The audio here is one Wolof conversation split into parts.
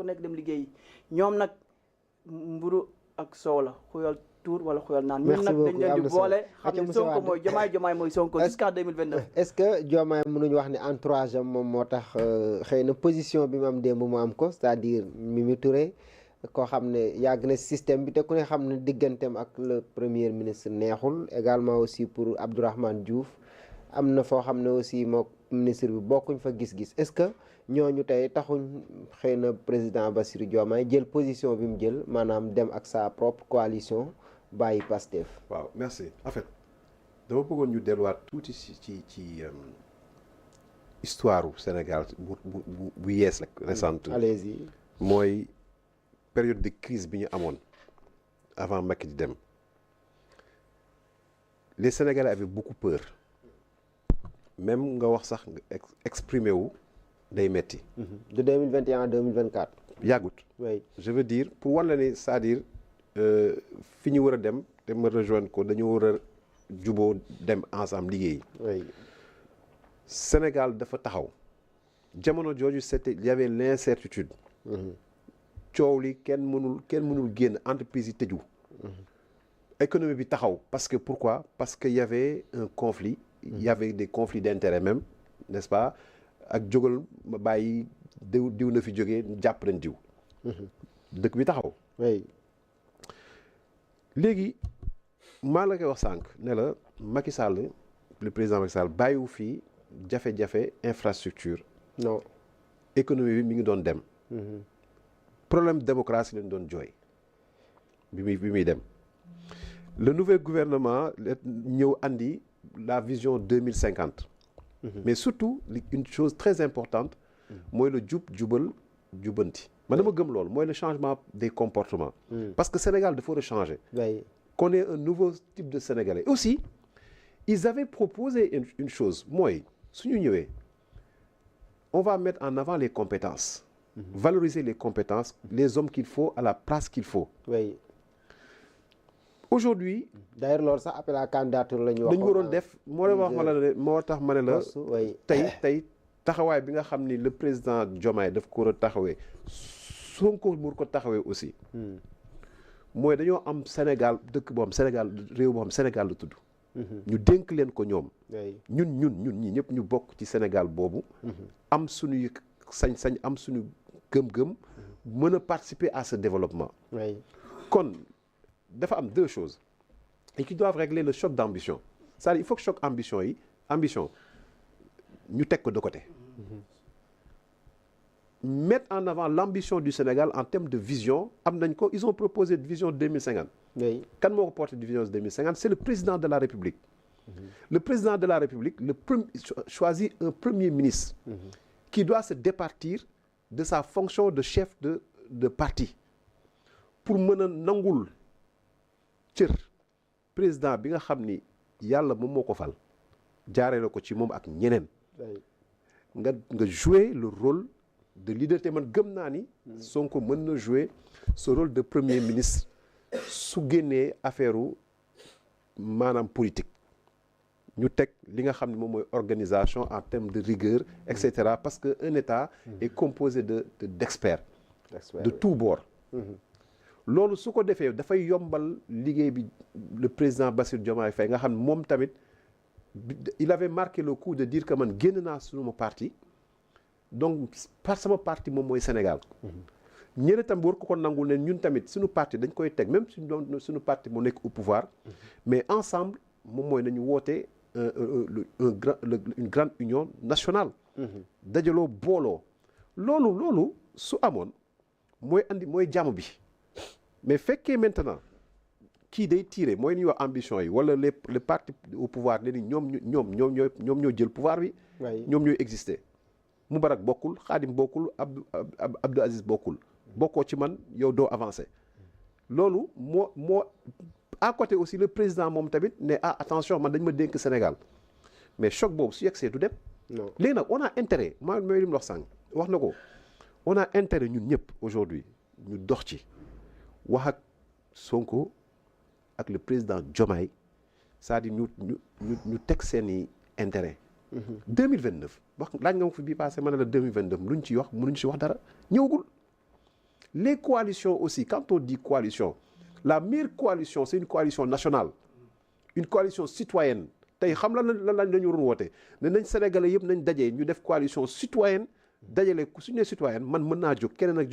ku nekk dem liggéeyi ñoom nag mburu ak soow la xuyal tuur wala xuyal naan ñun nag dañ leen di boole xam ne Sonko mooy Diomaye mooy Sonko jusqu'à 2029. est-ce que Diomaye mënuñu wax ne entourage am moom moo tax xëy na position bi mu am démb mu am ko c'est-à-dire Mimi Touré koo xam ne yàgg na système bi te ku ne xam ne digganteem ak le premier ministre neexul également aussi pour Abdourahmane Diouf am na foo xam ne aussi moo ministre bi bokkuñ fa gis-gis est-ce que ñooñu tey taxuñ xëy na président Bassirou Diomaye jël position bi mu jël maanaam dem ak sa propre coalition bàyyi Pastef. waaw merci en fait dama bëggoon ñu delluwaat tuuti ci histoire u Sénégal bu yees rek récente. allez-y. mooy période de crise bi ñu amoon avant Macky di dem les Sénégalais avaient beaucoup peur même nga wax sax nga exprimer wu day metti. de 2021 à 2024. yàggut. oui je veux dire pour wan la ne c'est-à-dire fi ñu war a dem te ma rejoindre ko dañu war a juboo dem ensemble liggéey. oui Sénégal dafa taxaw jamono jooju c'était il y avait l'incertitude. coow li kenn mënul génn entreprise yi tëju. économie bi taxaw parce que pourquoi parce que y avait un conflit. il y avait des conflits d'intérêt même n'est-ce pas ak jógal ma bàyyi diw na fi jógee jàpp nañ diw. dëkk bi taxaw. oui léegi maa la koy wax sànq ne la Macky Sall le président Macky Sall bàyyiwu fii jafe-jafe infrastructure. non économie bi mi ngi doon dem. problème démocratie lañ doon jooy bi muy dem. le nouvel gouvernement ñëw andi la vision 2050. mais surtout une chose très importante mooy le jubal jubanti man dama gëm loolu mooy le changement des comportements. parce que Sénégal dafa war a changer. oui qu'on ait un nouveau type de Sénégalais. Aussi ils avaient proposé une chose mooy su ñu ñëwee on va mettre en avant les compétences. valoriser les compétences les hommes qu'il faut à la place qu'il faut. oui aujourd'hui d'ailleurs loolu sax appel à candidature la ñu wax. dañu waroon def moo la wax ma la moo tax ma ne la tey taxawaay bi nga xam ni le président Diomaye daf ko war a taxawee Sonko mu ko taxawee aussi. mooy dañoo am Sénégal dëkk boo xam Sénégal réew boo xam Sénégal la tudd. ñu dénk leen ko ñoom. ñun ñi ñëpp ñu bokk ci Sénégal boobu. am suñuy sañ-sañ am suñu gëm-gëm. mën a participer à ce développement. kon dafa am deux choses et qui doivent régler le choc d'ambition c'est-à-dire il faut que choc ambition ñu teg ko de côté. mettre en avant l'ambition du Sénégal en termes de vision am nañ ko ils ont proposé une vision 2050. kan moo ko porté de vision 2050 c'est le président de la République. le président de la République choisit un premier ministre. qui doit se départir de sa fonction de chef de parti pour mën a nangul cër président bi nga xam ni yàlla moom moo ko fal jaaree la ko ci moom ak ñeneen. nga jouer le rôle de leader te man gëm naa ni. Sonko mën na jouer ce rôle de premier ministre su génnee affaire maanaam politique. ñu teg li nga xam ne moom mooy organisation en termes de rigueur et cetera parce que un État est composé d'experts de tous bords. loolu su ko defee dafay yombal liggéey bi le président Bassirou Diomaye Faye nga xam ne moom tamit il avait marqué le coup de dire que man génn naa suñu parti donc sama parti moom mooy Sénégal. ñeneen tam war ko nangul ne ñun tamit suñu parti dañ koy teg même suñu parti mu nekk au pouvoir mais ensemble moom mooy nañu woote une grande union nationale. dajaloo booloo loolu su amoon mooy jàmm bi. mais fekkee maintenant kii day tiré mooy ñuy wax ambition yi wala les partis au pouvoir ne ni ñoom ñoo jël pouvoir bi. ñoom ñooy exister. Moubarak bokkul Khadim bokkul Abdou Aziz bokkul bokkoo ci man yow doo avancer. loolu moo à côté aussi le président moom tamit ne attention man dañ ma dénk Sénégal mais choc boobu su yegsee du dem. léegi nag on a intérêt mooy li mu wax sànq wax na ko on a intérêt ñun ñëpp aujourd'hui ñu dox ci. wax ak Sonko ak le président Diomaye c'est-à-dire ñu teg seeni intérêt. 2029 wax laaj nga ma fi bii passé ma ne la 2029 luñ ci wax mënuñ ci wax dara ñëwagul les coalitions aussi, quand on dit coalition, la meilleure coalition c'est une coalition nationale, une coalition citoyenne. tey xam lan la ñu waroon woote ne nañ sénégalais yëpp nañ dajee ñu def coalition citoyenne dajale suñu nee citoyenne man mën naa jóg keneen ak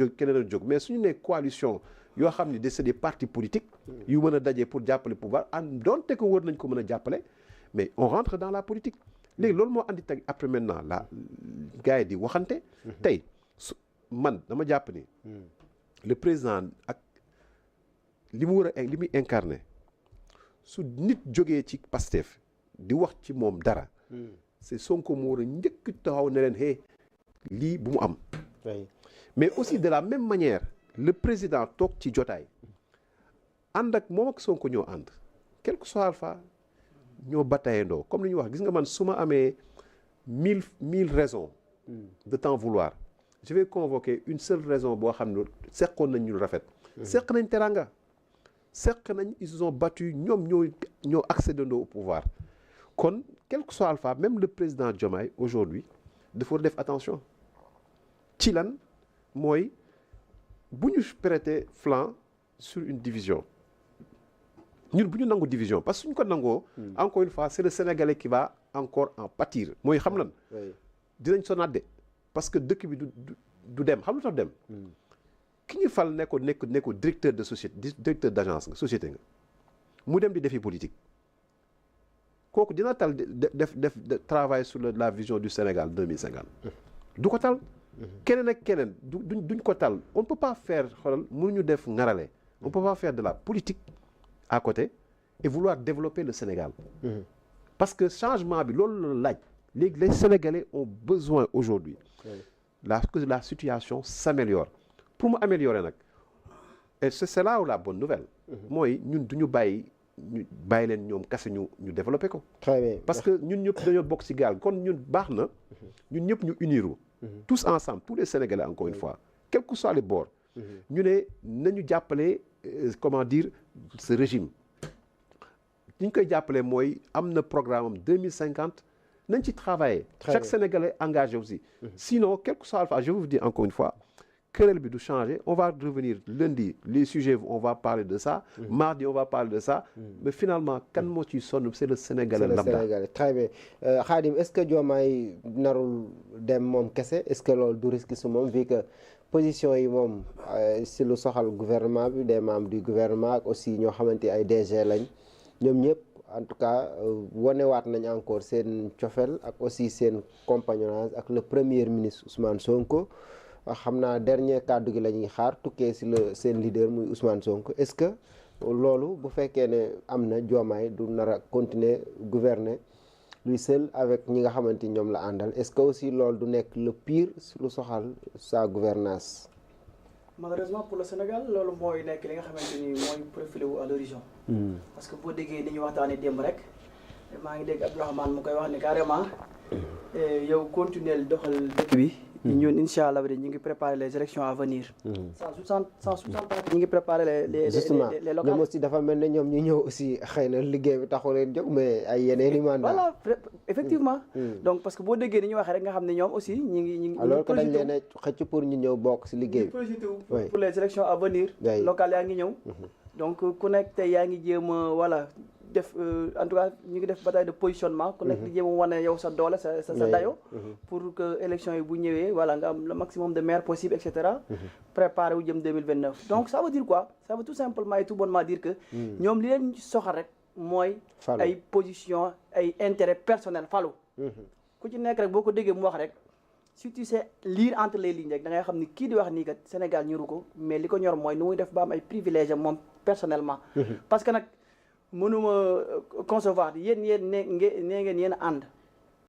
jóg mais suñu nee coalition yoo xam ne c'est des partis politiques yu mën a dajee pour jàppale pouvoir doonte ko wër nañ ko mën a jàppale mais on rentre dans la politique léegi loolu moo andi teg après maintenant la gars yi di waxante tey man dama jàpp ni le président ak li mu war a li muy incarné su nit jógee ci Pastef di wax ci moom dara c'est Sonko mu war a njëkk taxaw ne leen lii bu mu am mais aussi de la même manière le président toog ci jotaay ànd ak moom ak Sonko ñoo ànd quel que soit alpha ñoo bataillendoo comme li ñuy wax gis nga man su ma amee mille raisons de t'en vouloir je vais convoquer une seule raison boo xam ne seqoon nañ ñu rafet seq nañ teranga seq nañ ils ont battu ñoom ñoo accédendoo au pouvoir kon quel que soit alpha même le président Diomaye aujourd'hui dafa def attention ci lan mooy bu ñu prêter flanc sur une division ñun bu ñu nangu division parce que suñ ko nangoo encore une fois c'est le Sénégalais qui va encore en pâtir mooy xam lan dinañ sonaat de parce que dëkk bi du dem xam lu tax dem ki ñu fal ne ko directeur de société directeur d'agence nga société nga mu dem di defi politique kooku dina tal def travail sur la vision du Sénégal 2050 du ko tal keneen ak keneen duñ ko tal on ne peut pas faire xoolal mënuñu def ngarale on peut pas faire de la politique à côté et vouloir développer le Sénégal parce que changement bi loolu la laaj léegi les Sénégalais ont besoin aujourd'hui que la situation s'améliore pour mu améliorer nag et c'est là où la bonne nouvelle mooy ñun duñu bàyyi leen ñoom kase ñu développé ko très bien parce que ñun ñëpp dañoo bokk ci gaal kon ñun baax na ñun ñëpp ñu uniru tous ensemble tous les Sénégalais encore une fois quel que soit les bords ñu ne nañu jàppale comment dire ce régime ni ñu koy jàppale mooy am na programme am 2050 nañ ci travailler chaque Sénégalais engagé aussi sinon quel que soit alpha je vous dis encore une fois querelle bi du changer on va revenir lundi les sujets on va parler de ça mardi on va parler de ça mais finalement kan moo ciy sonn c'est le Sénégalais lambda très bien Khadim est-ce que Diomaye narul dem moom kese est-ce que loolu du risque su moom vu que position yi moom si lu soxal gouvernement bi des membres du gouvernement ak aussi ñoo xamante ay DG lañ ñoom ñëpp en tout cas wonewaat nañ encore seen cofel ak aussi seen compagnonnage ak le premier ministre Ousmane Sonko xam naa dernier kàddu gi la ñuy xaar tukkee si seen leader muy Ousmane Sonko est-ce que loolu bu fekkee ne am na Diomaye du nar a continuer gouverner lui seul avec ñi nga xamante ni ñoom la àndal est-ce que aussi loolu du nekk le pire lu soxal sa gouvernance malheureusement pour le Sénégal loolu mooy nekk li nga xamante ni mooy profilé wu à l'horizon parce que boo déggee ni ñu waxtaanee démb rek maa ngi dégg Abdourahmane mu koy wax ni carrément yow continuer doxal dëkk bi ñun incha allah ñu ngi préparer les élections à venir. sans sous-entendre ñu ngi préparer les justement les locales. ñoom aussi dafa mel ne ñoom ñu ñëw aussi xëy na liggéey bi taxu leen jóg mais ay yeneen i mandat. voilà effectivement. donc parce que boo déggee ni ñu waxee rek nga xam ne ñoom aussi ñu ngi. alors que dañ leen a xëcc pour ñu ñëw bokk si liggéey bi. projeté wu pour les élections à venir. locales yaa ngi ñëw. donc ku nekk tey yaa ngi jéem a voilà. def en tout cas ñu ngi def bataille de positionnement ku nekk di jéem a wane yow sa doole sa dayo pour que élection yi bu ñëwee voilà nga am le maximum de maires possible et cetera préparé wu jëm 2029 donc ça veut dire quoi ça veut tout simplement et tout bonnement dire que ñoom li leen soxal rek mooy ay position ay intérêt personnel falu ku ci nekk rek boo ko déggee mu wax rek si tu sais lire entre les lignes rek da ngay xam ni kii di wax nii kat Sénégal ñoru ko mais li ko ñor mooy nu muy def ba am ay privilèges moom personnellement parce que nag mënuma concevoir yéen nee ngeen yéen a ànd